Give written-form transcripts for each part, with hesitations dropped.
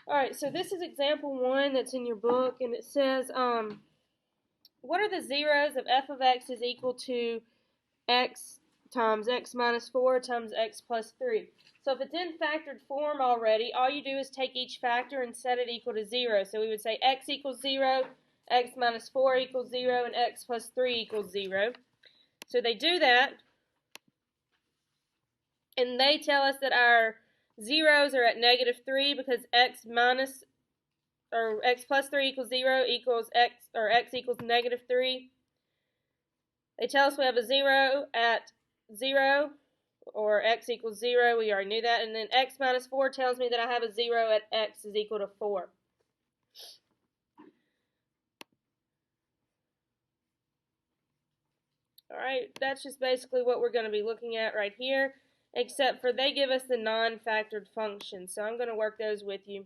Alright, so this is example 1 that's in your book, and it says, what are the zeros of f of x is equal to x times x minus 4 times x plus 3? So if it's in factored form already, all you do is take each factor and set it equal to 0. So we would say x equals 0, x minus 4 equals 0, and x plus 3 equals 0. So they do that, and they tell us that our zeros are at negative 3 because x plus 3 equals 0 equals x, or x equals negative 3. They tell us we have a 0 at 0, or x equals 0. We already knew that. And then x minus 4 tells me that I have a 0 at x is equal to 4. Alright, that's just basically what we're going to be looking at right here, except for they give us the non-factored functions. So I'm going to work those with you.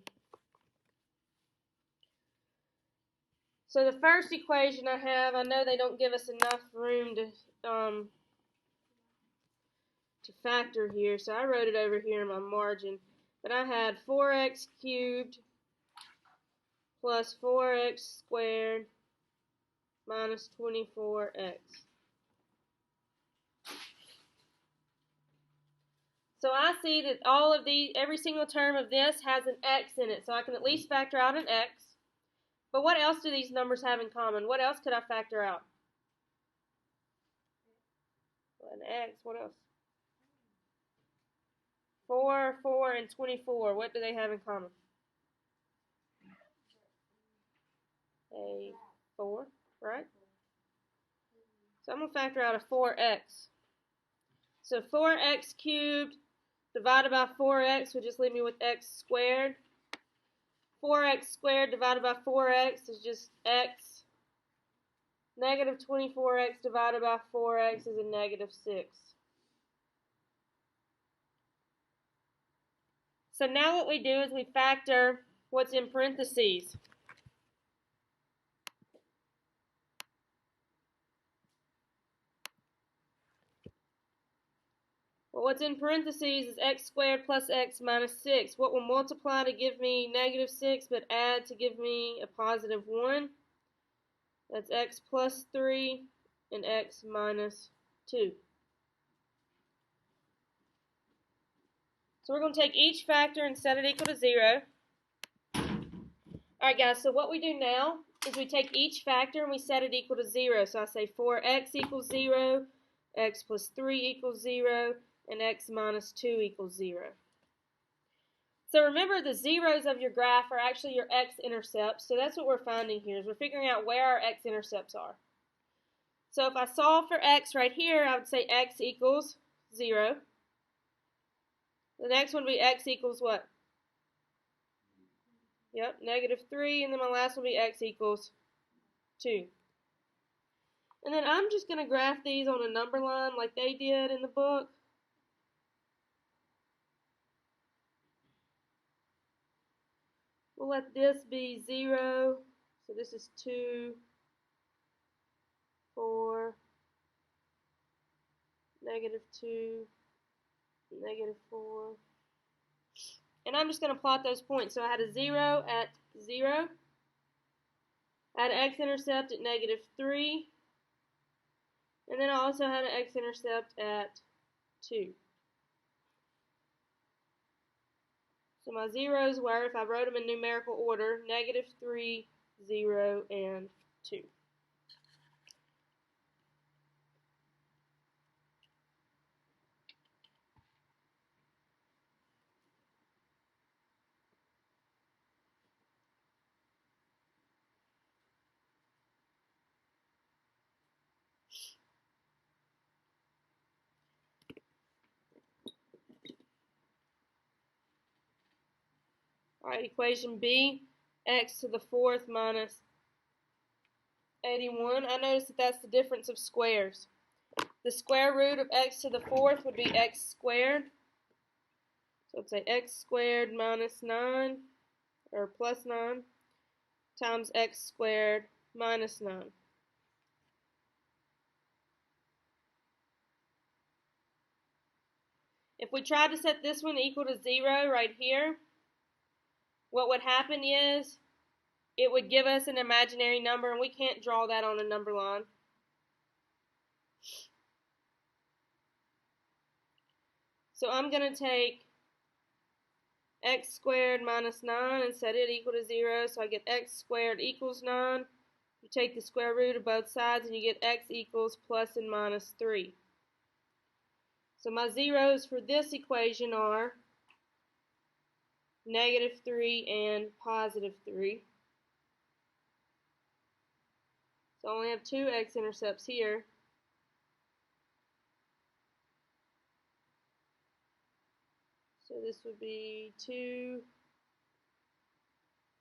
So the first equation I have, I know they don't give us enough room to factor here, so I wrote it over here in my margin. But I had 4x cubed plus 4x squared minus 24x. So I see that all of these, every single term of this has an x in it, so I can at least factor out an x. But what else do these numbers have in common? What else could I factor out? An x, what else? 4, 4, and 24. What do they have in common? A 4, right? So I'm going to factor out a 4x. So 4x cubed divided by 4x would just leave me with x squared. 4x squared divided by 4x is just x. Negative 24x divided by 4x is a negative 6. So now what we do is we factor what's in parentheses. Well, what's in parentheses is x squared plus x minus 6. What will multiply to give me negative 6 but add to give me a positive 1? That's x plus 3 and x minus 2. So we're going to take each factor and set it equal to 0. Alright guys, so what we do now is we take each factor and we set it equal to 0. So I say 4x equals 0, x plus 3 equals 0, and x minus 2 equals 0. So remember, the zeros of your graph are actually your x-intercepts. So that's what we're finding here, is we're figuring out where our x-intercepts are. So if I solve for x right here, I would say x equals 0. The next one would be x equals what? Yep, negative 3. And then my last one will be x equals 2. And then I'm just going to graph these on a number line like they did in the book. We'll let this be 0. So this is 2, 4, negative 2, negative 4. And I'm just going to plot those points. So I had a 0 at 0. I had an x-intercept at negative 3. And then I also had an x-intercept at 2. So my zeros were, if I wrote them in numerical order, negative 3, 0, and 2. Alright, equation B, x to the 4th minus 81. I notice that that's the difference of squares. The square root of x to the 4th would be x squared. So let's say x squared minus 9, or plus 9, times x squared minus 9. If we tried to set this one equal to 0 right here, what would happen is it would give us an imaginary number, and we can't draw that on a number line. So I'm going to take x squared minus 9 and set it equal to 0. So I get x squared equals 9. You take the square root of both sides and you get x equals plus and minus 3. So my zeros for this equation are -3 and +3. So I only have two x-intercepts here. So this would be 2,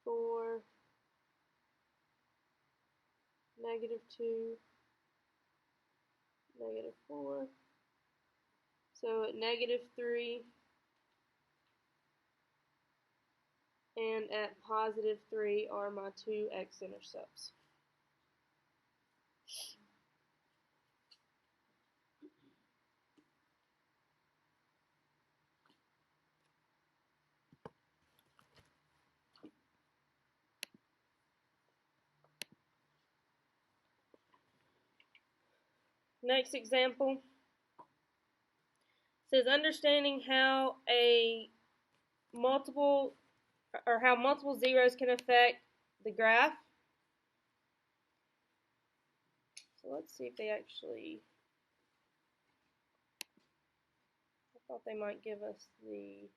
4, -2, -4. So at -3 and at +3 are my two x-intercepts. Next example says understanding how multiple zeros can affect the graph. So let's see if they actually, I thought they might give us the,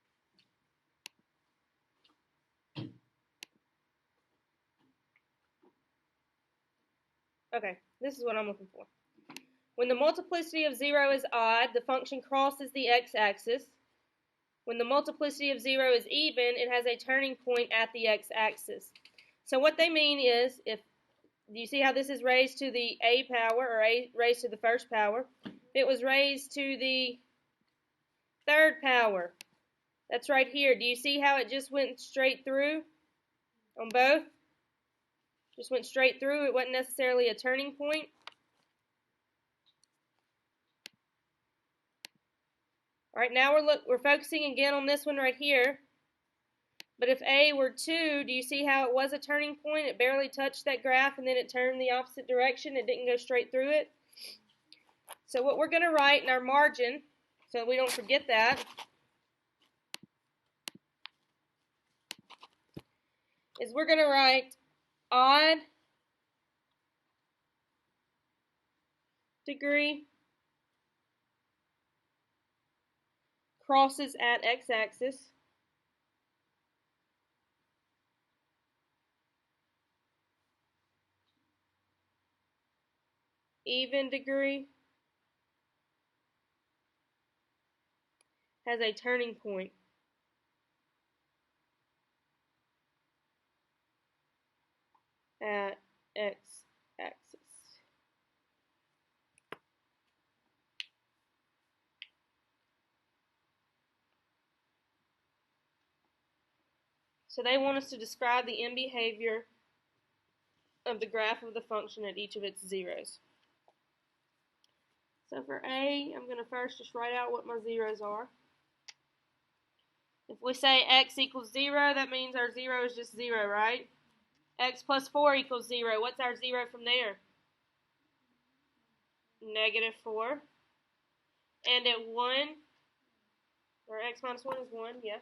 okay, this is what I'm looking for. When the multiplicity of 0 is odd, the function crosses the x-axis. When the multiplicity of 0 is even, it has a turning point at the x-axis. So what they mean is, if you see how this is raised to the a power, or raised to the first power, if it was raised to the third power, that's right here. Do you see how it just went straight through on both? Just went straight through. It wasn't necessarily a turning point. All right, now we're focusing again on this one right here. But if A were 2, do you see how it was a turning point? It barely touched that graph and then it turned the opposite direction. It didn't go straight through it. So what we're going to write in our margin, so we don't forget that, is we're going to write odd degree crosses at x-axis. Even degree has a turning point at x-axis. So they want us to describe the end behavior of the graph of the function at each of its zeros. So for A, I'm going to first just write out what my zeros are. If we say x equals 0, that means our 0 is just 0, right? X plus 4 equals 0. What's our 0 from there? -4. And at 1, or x minus 1 is 1, yeah.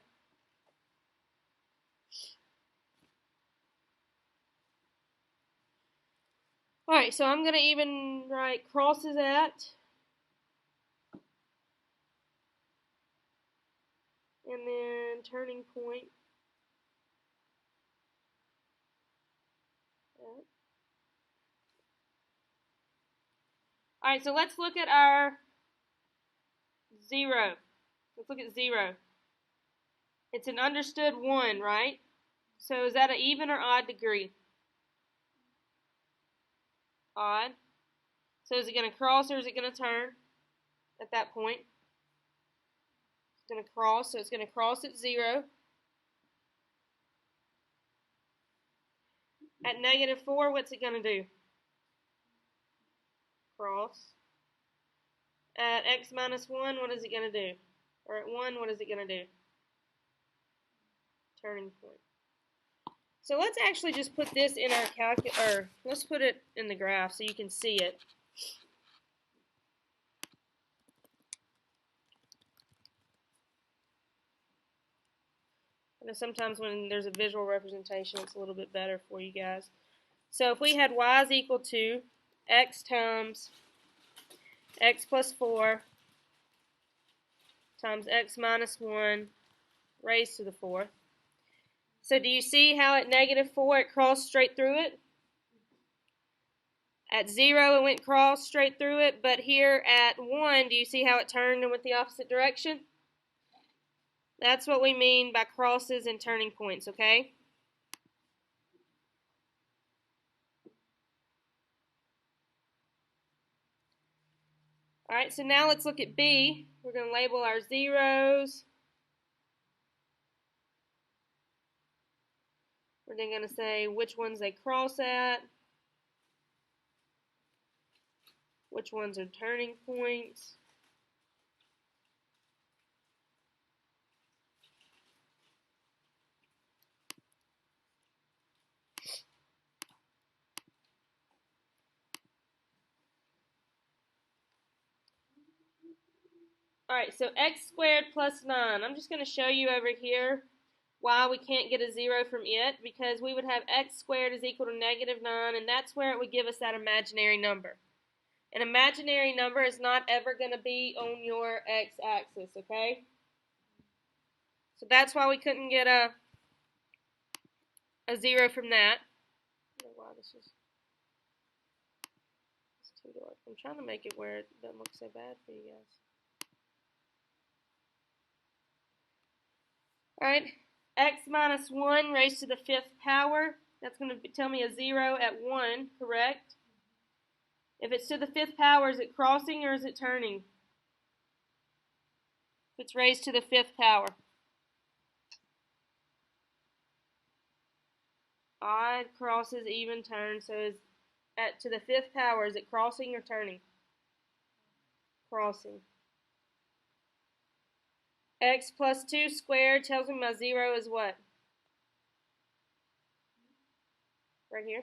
Alright, so I'm going to even write crosses at, and then turning point at. Alright, so let's look at our 0. Let's look at 0. It's an understood 1, right? So is that an even or odd degree? Odd. So is it going to cross or is it going to turn at that point? It's going to cross, so it's going to cross at 0. At -4, what's it going to do? Cross. At x minus 1, what is it going to do? Or at 1, what is it going to do? Turning point. So let's actually just put this in our calculator, or let's put it in the graph so you can see it. I know sometimes when there's a visual representation, it's a little bit better for you guys. So if we had y is equal to x times x plus 4 times x minus 1 raised to the 4th. So do you see how at -4 it crossed straight through it? At 0 it went cross straight through it, but here at 1, do you see how it turned and went the opposite direction? That's what we mean by crosses and turning points, okay? Alright, so now let's look at B. We're going to label our zeros. We're then going to say which ones they cross at, which ones are turning points. Alright, so x squared plus 9. I'm just going to show you over here why we can't get a 0 from it, because we would have x squared is equal to -9, and that's where it would give us that imaginary number. An imaginary number is not ever going to be on your x-axis, okay? So that's why we couldn't get a 0 from that. I don't know why this is too dark. I'm trying to make it where it doesn't look so bad for you guys. Alright, x minus 1 raised to the 5th power. That's going to tell me a 0 at 1, correct? If it's to the 5th power, is it crossing or is it turning? If it's raised to the 5th power. Odd, crosses, even, turns. So is to the 5th power, is it crossing or turning? Crossing. X plus 2 squared tells me my 0 is what? Right here.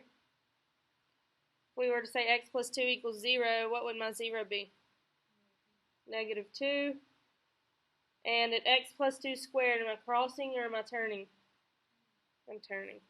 If we were to say x plus 2 equals 0, what would my 0 be? -2. And at x plus 2 squared, am I crossing or am I turning? I'm turning.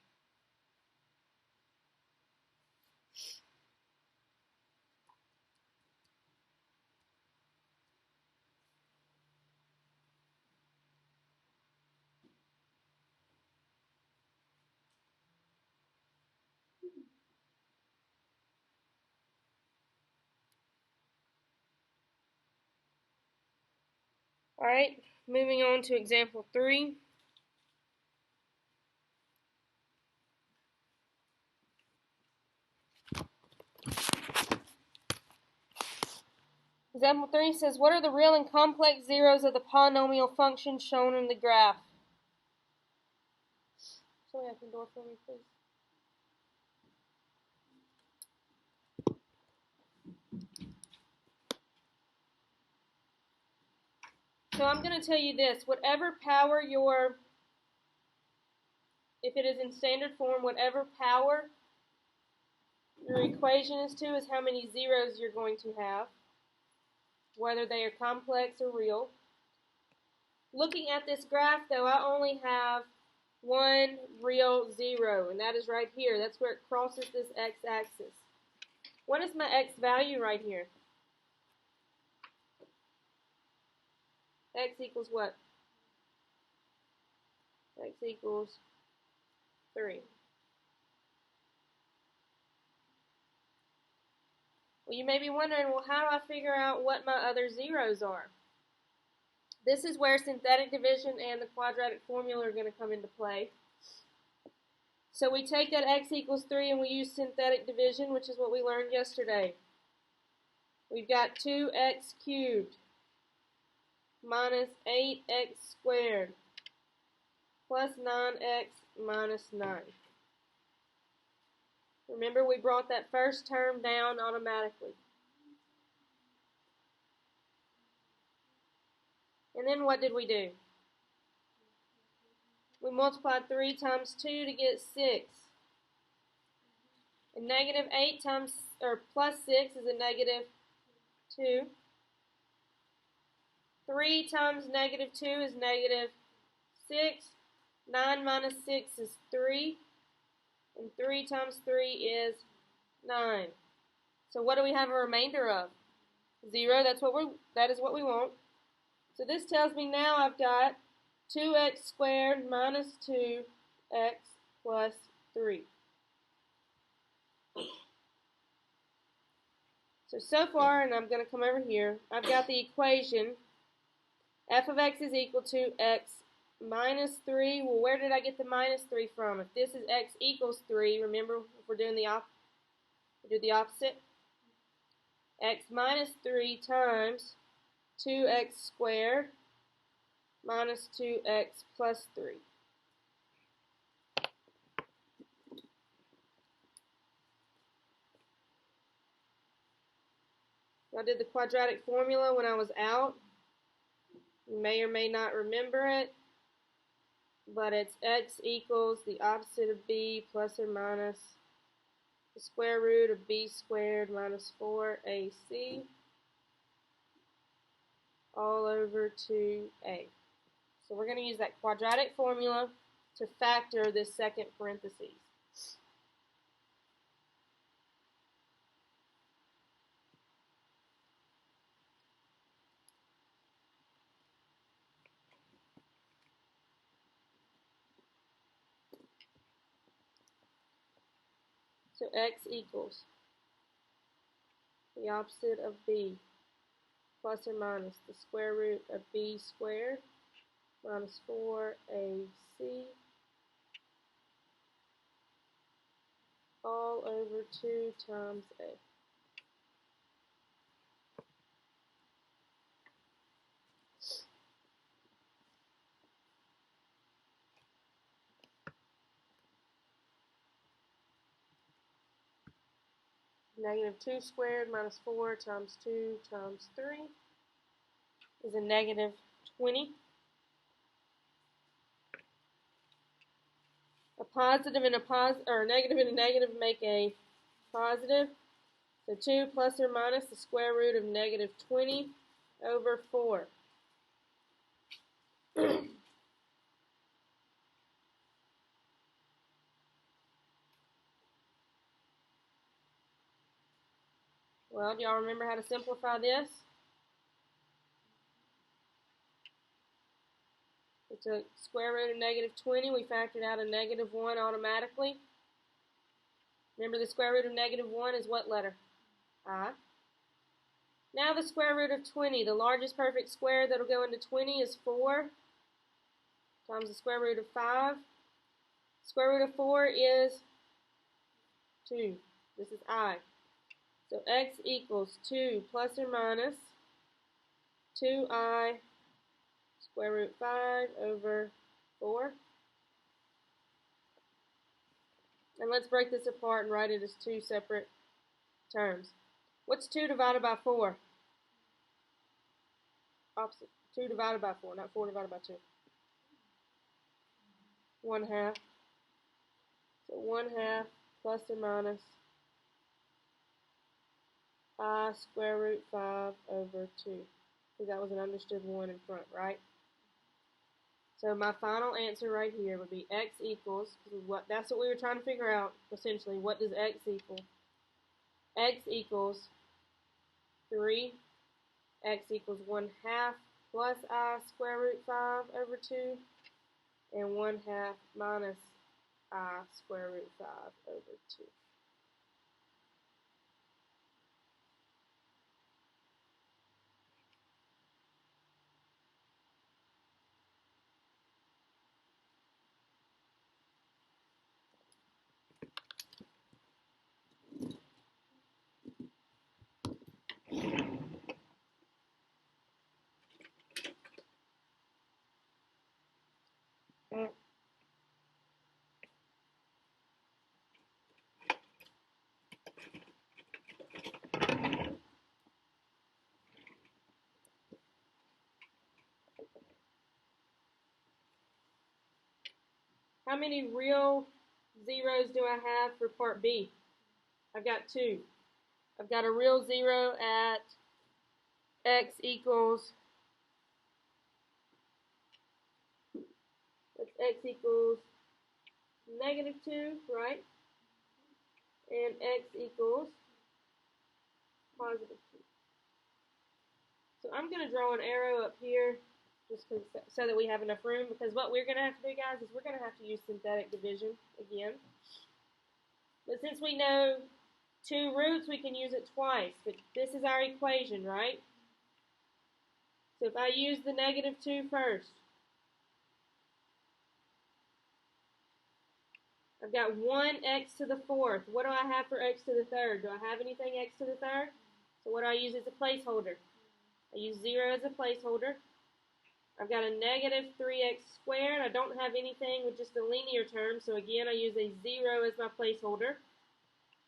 Alright, moving on to example 3. Example 3 says, what are the real and complex zeros of the polynomial function shown in the graph? Somebody open the door for me, please. So I'm going to tell you this, whatever power if it is in standard form, whatever power your equation is to is how many zeros you're going to have, whether they are complex or real. Looking at this graph, though, I only have one real 0, and that is right here. That's where it crosses this x-axis. What is my x value right here? X equals what? X equals 3. Well, you may be wondering, well, how do I figure out what my other zeros are? This is where synthetic division and the quadratic formula are going to come into play. So we take that x equals 3 and we use synthetic division, which is what we learned yesterday. We've got 2x cubed minus 8x squared plus 9x minus 9. Remember, we brought that first term down automatically. And then what did we do? we multiplied 3 times 2 to get 6. And negative 8 times, or plus 6 is a negative 2. 3 times negative 2 is negative 6. 9 minus 6 is 3. And 3 times 3 is 9. So what do we have a remainder of? 0. That is what we want. So this tells me now I've got 2x squared minus 2x plus 3. So far, and I'm going to come over here, I've got the equation f of x is equal to x minus 3. Well, where did I get the minus 3 from? If this is x equals 3, remember if we're doing the opposite? X minus 3 times 2x squared minus 2x plus 3. I did the quadratic formula when I was out. You may or may not remember it, but it's x equals the opposite of b plus or minus the square root of b squared minus 4ac all over 2a. So we're going to use that quadratic formula to factor this second parentheses. So x equals the opposite of b plus or minus the square root of b squared minus 4ac all over 2 times a. Negative 2 squared minus 4 times 2 times 3 is a negative 20. A positive and a positive, or a negative and a negative make a positive. So 2 plus or minus the square root of negative 20 over 4. Well, do y'all remember how to simplify this? We took square root of negative 20. We factored out a negative 1 automatically. Remember the square root of negative 1 is what letter? I. Now the square root of 20. The largest perfect square that will go into 20 is 4 times the square root of 5. Square root of 4 is 2. This is I. So x equals 2 plus or minus 2i square root 5 over 4. And let's break this apart and write it as two separate terms. What's 2 divided by 4? Opposite. 2 divided by 4, not 4 divided by 2. 1/2. So 1/2 plus or minus I square root 5 over 2. Because that was an understood 1 in front, right? So my final answer right here would be x equals, that's what we were trying to figure out, essentially. What does x equal? X equals 3. X equals 1/2 plus I square root 5 over 2. And 1/2 minus I square root 5 over 2. How many real zeros do I have for part B? I've got 2. I've got a real 0 at x equals, that's x equals -2, right? And x equals +2. So I'm going to draw an arrow up here just so that we have enough room, because what we're going to have to do, guys, is we're going to have to use synthetic division again. But since we know 2 roots, we can use it twice. But this is our equation, right? So if I use the -2 first, I've got 1x to the 4th. What do I have for x to the 3rd? Do I have anything x to the 3rd? So what do I use as a placeholder? I use 0 as a placeholder. I've got a -3x squared. I don't have anything with just a linear term, so again I use a 0 as my placeholder.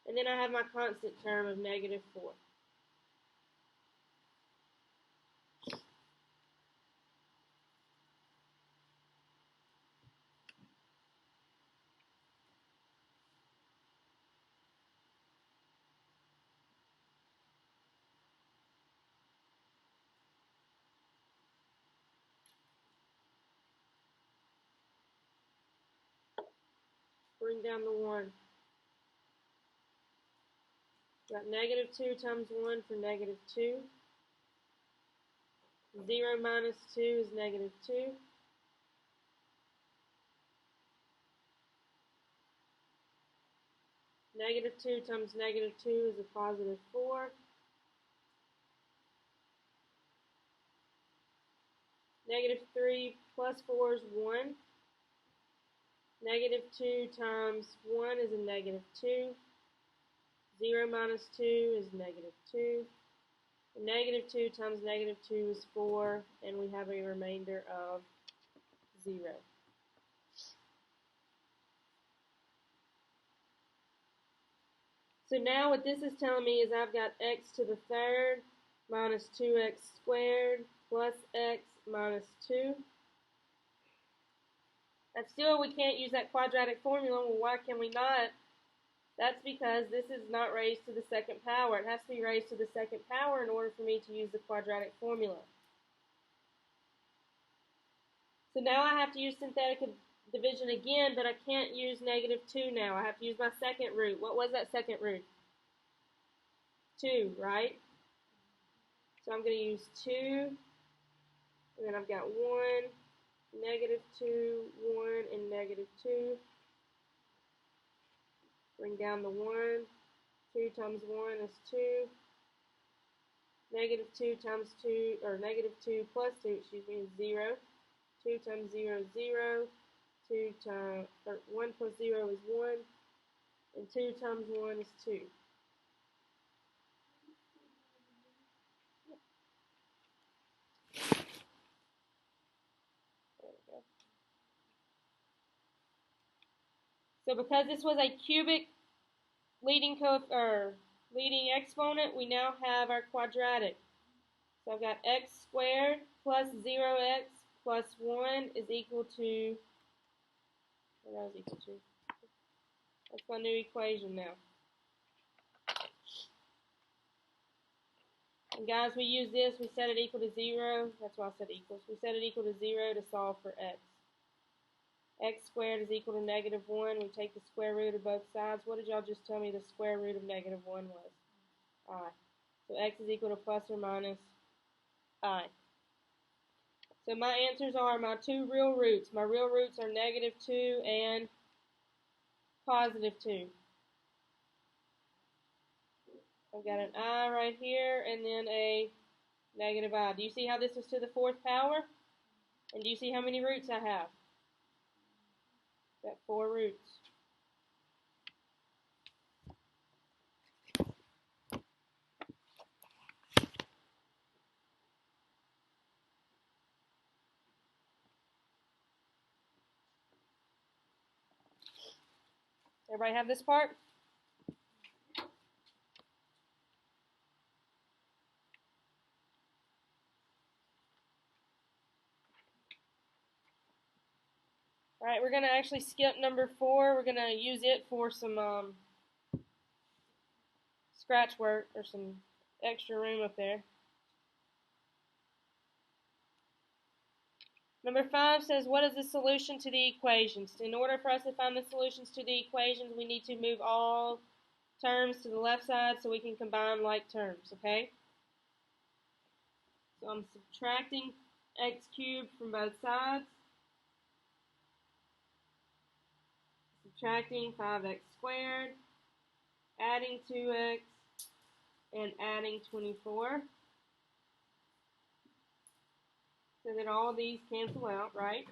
And then I have my constant term of -4. Bring down the 1. Got -2 times 1 for -2. 0 minus 2 is -2. -2 times -2 is a +4. -3 plus 4 is 1. -2 times 1 is a -2. 0 minus 2 is -2. And -2 times -2 is 4, and we have a remainder of 0. So now what this is telling me is I've got x to the 3rd minus 2x squared plus x minus 2. And still we can't use that quadratic formula. Well, why can we not? That's because this is not raised to the 2nd power. It has to be raised to the 2nd power in order for me to use the quadratic formula. So now I have to use synthetic division again, but I can't use -2 now. I have to use my second root. What was that second root? 2, right? So I'm going to use 2, and then I've got 1, -2, 1, and -2. Bring down the 1. 2 times 1 is 2. -2 times 2, or -2 plus 2, excuse me, is 0. 2 times 0 is 0. 2 times, or 1 plus 0 is 1. And 2 times 1 is 2. There we go. So because this was a cubic leading exponent, we now have our quadratic. So I've got x squared plus 0x plus 1 is equal to, what that was equal to? That's my new equation now. And guys, we use this, we set it equal to 0. That's why I said equals. We set it equal to 0 to solve for x. X squared is equal to -1. We take the square root of both sides. What did y'all just tell me the square root of -1 was? I. So x is equal to plus or minus I. So my answers are my 2 real roots. My real roots are -2 and +2. I've got an I right here and then a -I. Do you see how this is to the 4th power? And do you see how many roots I have? Got 4 roots. Everybody have this part? Alright, we're going to actually skip number 4. We're going to use it for some scratch work or some extra room up there. Number 5 says, what is the solution to the equations? In order for us to find the solutions to the equations, we need to move all terms to the left side so we can combine like terms, okay? So I'm subtracting x cubed from both sides. Subtracting 5x squared, adding 2x, and adding 24. So that all these cancel out, right?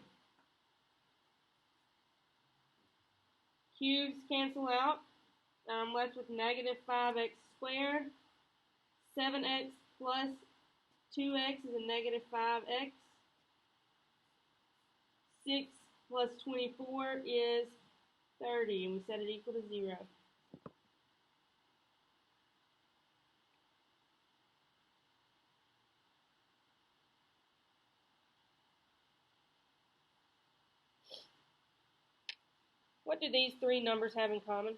Cubes cancel out. I'm left with negative 5x squared. 7x plus 2x is a negative 5x. 6 plus 24 is 30, and we set it equal to 0. What do these three numbers have in common?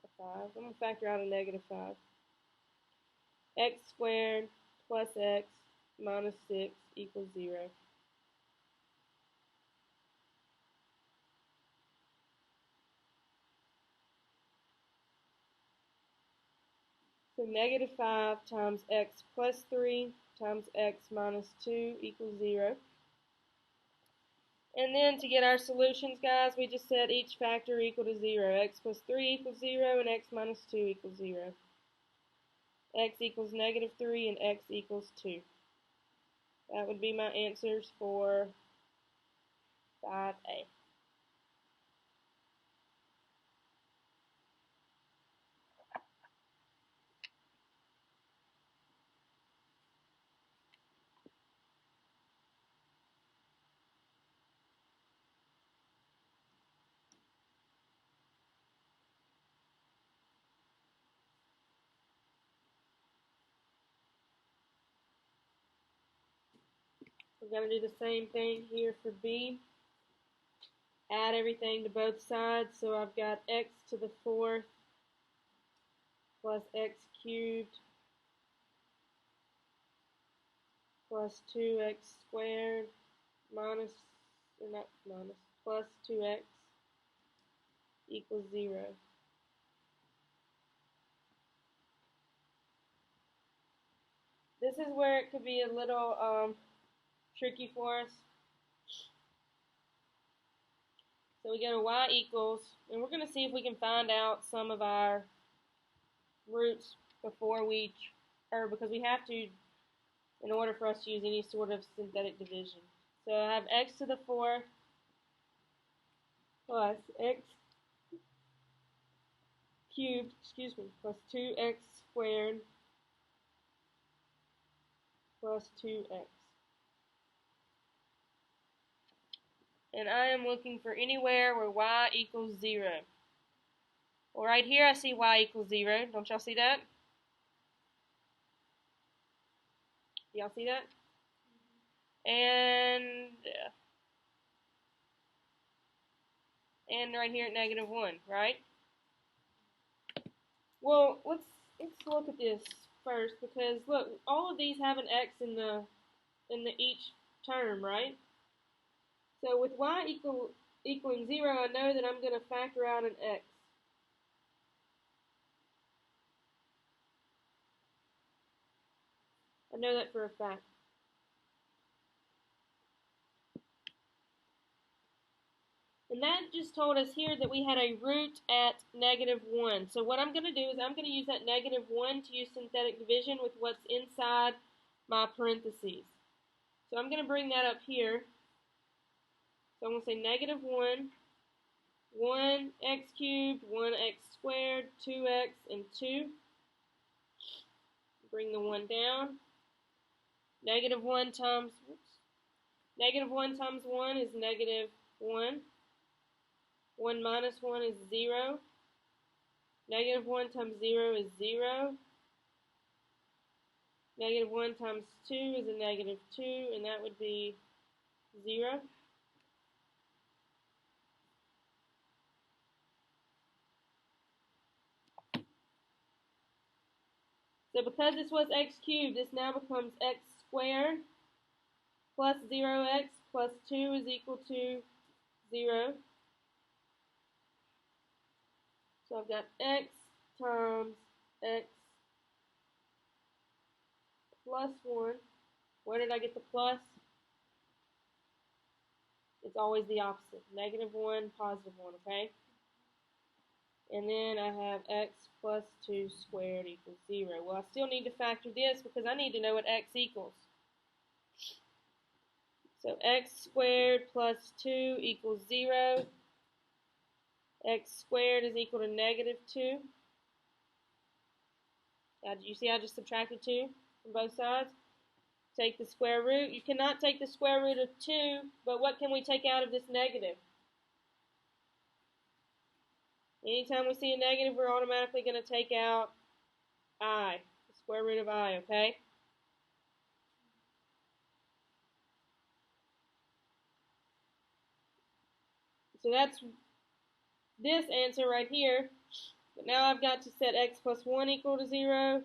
A 5. I'm going to factor out a negative 5. X squared plus x minus 6 equals 0. So negative 5 times x plus 3 times x minus 2 equals 0. And then to get our solutions, guys, we just set each factor equal to 0. X plus 3 equals 0 and x minus 2 equals 0. X equals negative 3 and x equals 2. That would be my answers for 5A. We're going to do the same thing here for B. Add everything to both sides. So I've got x to the 4th plus x cubed plus 2x squared minus, or not minus, plus 2x equals 0. This is where it could be a little tricky for us. So we go to y equals, and we're going to see if we can find out some of our roots before we, because we have to in order for us to use any sort of synthetic division. So I have x to the 4th plus x cubed, plus 2x squared plus 2x. And I am looking for anywhere where y equals 0. Well, right here I see y equals 0. Don't y'all see that? Y'all see that? And right here at negative 1, right? Well, let's look at this first, because look, all of these have an x in the each term, right? So with y equaling 0, I know that I'm going to factor out an x. I know that for a fact. And that just told us here that we had a root at negative 1. So what I'm going to do is I'm going to use that negative 1 to use synthetic division with what's inside my parentheses. So I'm going to bring that up here. So I'm going to say negative 1, 1x cubed, 1x squared, 2x, and 2. Bring the 1 down. Negative 1 times 1 is negative 1. 1 minus 1 is 0. Negative 1 times 0 is 0. Negative 1 times 2 is a negative 2, and that would be 0. So because this was x cubed, this now becomes x squared plus 0x plus 2 is equal to 0. So I've got x times x plus 1. Where did I get the plus? It's always the opposite. Negative 1, positive 1, okay? And then I have x plus 2 squared equals 0. Well, I still need to factor this because I need to know what x equals. So x squared plus 2 equals 0. X squared is equal to negative 2. You see I just subtracted 2 from both sides? Take the square root. You cannot take the square root of 2, but what can we take out of this negative? Anytime we see a negative, we're automatically going to take out I, the square root of I, okay? So that's this answer right here. But now I've got to set x plus 1 equal to 0,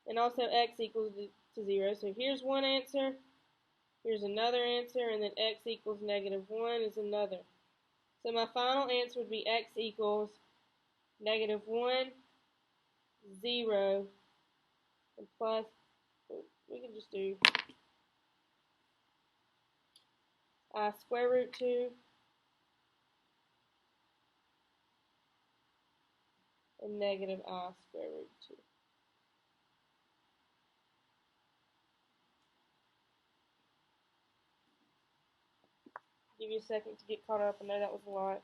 and also x equals to 0. So here's one answer, here's another answer, and then x equals negative 1 is another. So my final answer would be x equals negative 1, 0, and plus, we can just do square root 2, and negative I square root 2. Give you a second to get caught up. I know that was a lot.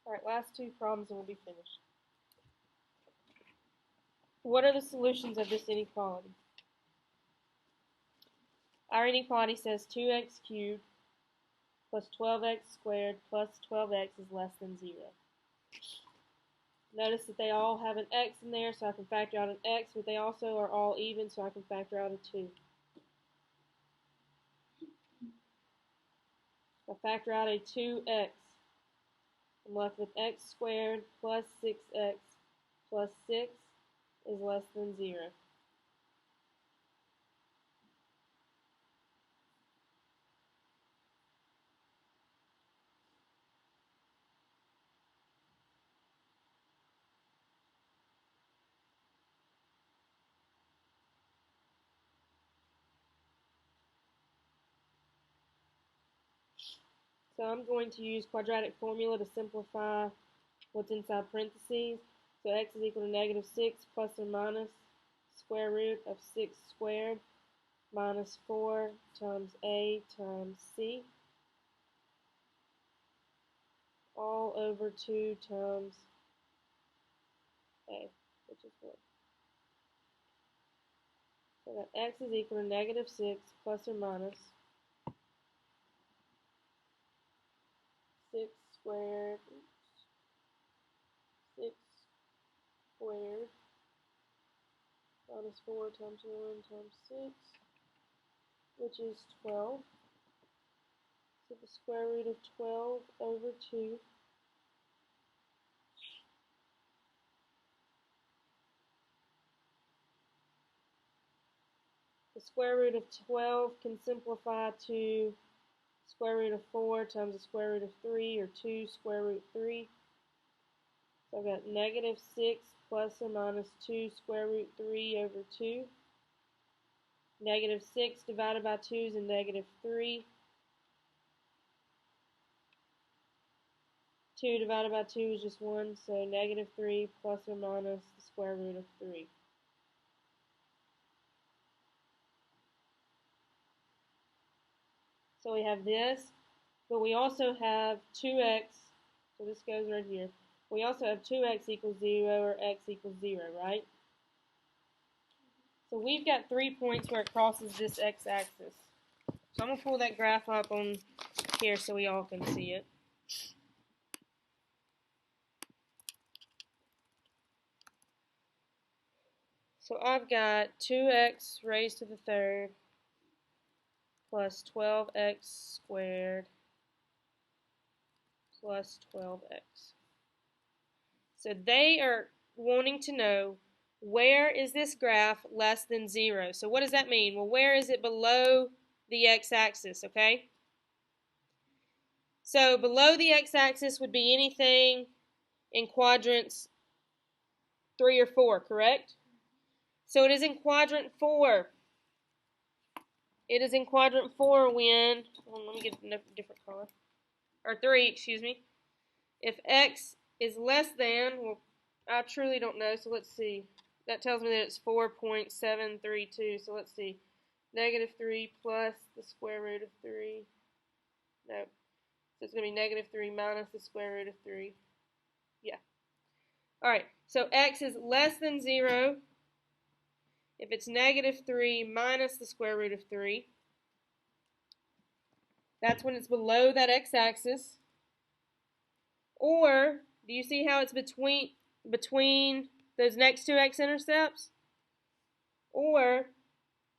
Alright, last two problems and we'll be finished. What are the solutions of this inequality? Our inequality says 2x cubed plus 12x squared plus 12x is less than 0. Notice that they all have an x in there, so I can factor out an x, but they also are all even, so I can factor out a 2. I factor out a 2x. I'm left with x squared plus 6x plus 6 is less than 0. So I'm going to use quadratic formula to simplify what's inside parentheses. So x is equal to negative 6 plus or minus square root of 6 squared minus 4 times a times c, all over 2 times a, which is 1. So that x is equal to negative 6 plus or minus 6 squared, 6 squared minus 4 times 1 times 6, which is 12. So the square root of 12 over 2. The square root of 12 can simplify to square root of 4 times the square root of 3, or 2 square root 3. So I've got negative 6 plus or minus 2 square root 3 over 2. Negative 6 divided by 2 is a negative 3. 2 divided by 2 is just 1, so negative 3 plus or minus the square root of 3. So we have this, but we also have 2x, so this goes right here. We also have 2x equals 0 or x equals 0, right? So we've got 3 points where it crosses this x-axis. So I'm going to pull that graph up on here so we all can see it. So I've got 2x raised to the third plus 12x squared plus 12x. So they are wanting to know, where is this graph less than 0? So what does that mean? Well, where is it below the x-axis, okay? So below the x-axis would be anything in quadrants 3 or 4, correct? So it is in quadrant 4. It is in quadrant 4 when, let me get a different color, or 3, excuse me. If x is less than, well, I truly don't know, so let's see. That tells me that it's 4.732, so let's see. Negative 3 plus the square root of 3. No. So it's going to be negative 3 minus the square root of 3. Yeah. Alright, so x is less than 0 if it's negative 3 minus the square root of 3. That's when it's below that x-axis. Or, do you see how it's between those next two x-intercepts? Or,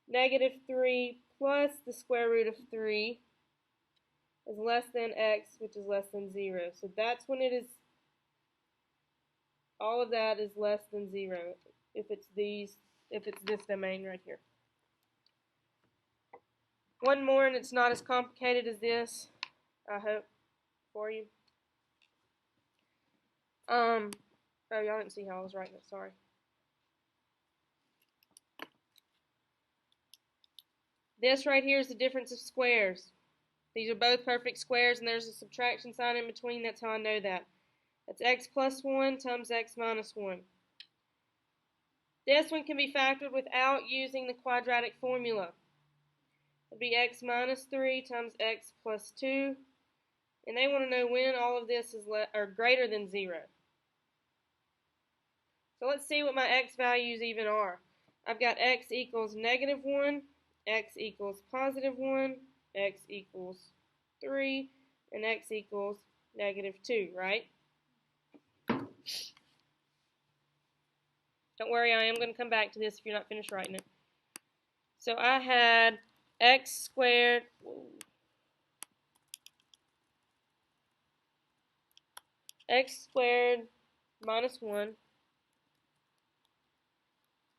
negative 3 plus the square root of 3 is less than x, which is less than 0. So that's when it is, all of that is less than 0 if it's this domain right here. One more, and it's not as complicated as this, I hope, for you. Oh, y'all didn't see how I was writing it, sorry. This right here is the difference of squares. These are both perfect squares, and there's a subtraction sign in between. That's how I know that. That's x plus 1 times x minus 1. This one can be factored without using the quadratic formula. It would be x minus 3 times x plus 2. And they want to know when all of this is greater than 0. So let's see what my x values even are. I've got x equals negative 1, x equals positive 1, x equals 3, and x equals negative 2, right? Don't worry, I am going to come back to this if you're not finished writing it. So I had x squared, x squared minus 1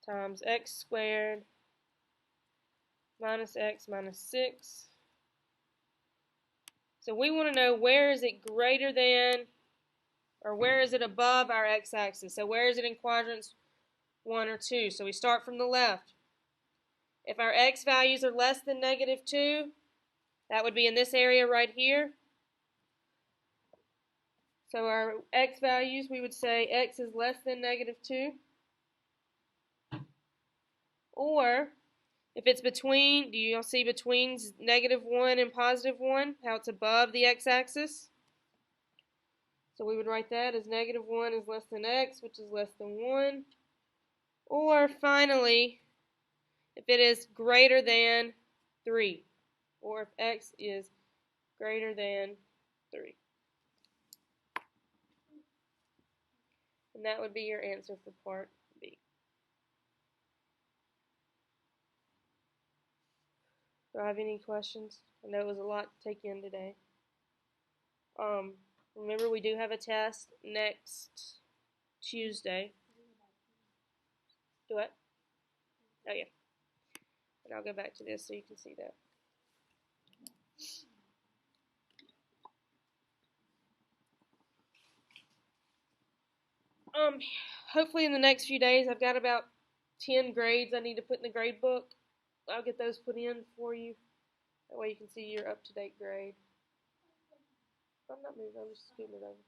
times x squared minus x minus 6. So we want to know where is it greater than, or where is it above our x-axis. So where is it in quadrants 1 or 2? So we start from the left. If our x values are less than -2, that would be in this area right here. So our x values, we would say x is less than -2. Or if it's between, do you all see between -1 and +1, how it's above the x-axis? So we would write that as -1 is less than x, which is less than 1. Or finally, if it is greater than 3, or if x is greater than 3. And that would be your answer for part B. Do I have any questions? I know it was a lot to take in today. Remember, we do have a test next Tuesday. Do what? Oh, yeah. And I'll go back to this so you can see that. Hopefully in the next few days, I've got about 10 grades I need to put in the grade book. I'll get those put in for you. That way you can see your up-to-date grade. I'm not moving, I'm just scooting it over.